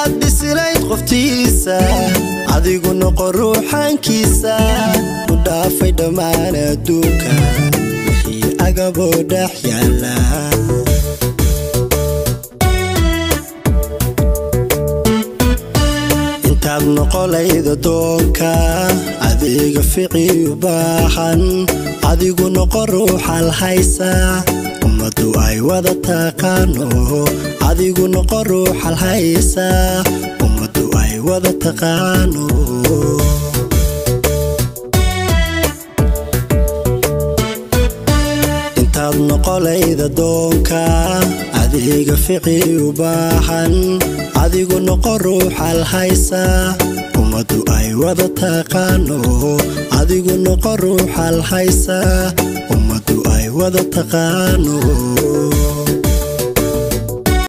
بسرعة قفتيسا عديقو نقو روحان كيسا ودافي دمانا دوكا هي أقبو دحيالا انتاد نقو ليدا دوكا عديقو فيقي وباحن عديقو نقو روحا الحيسا umadu ay wada taqaano adigu noqo ruuxa haysa umadu ay wada taqaano intaad noqolayda doonka adiga fiqi u baahan adigu noqo ruuxa haysa umadu ay wada taqaano adigu noqo ruuxa haysa umadu ay wada taqaano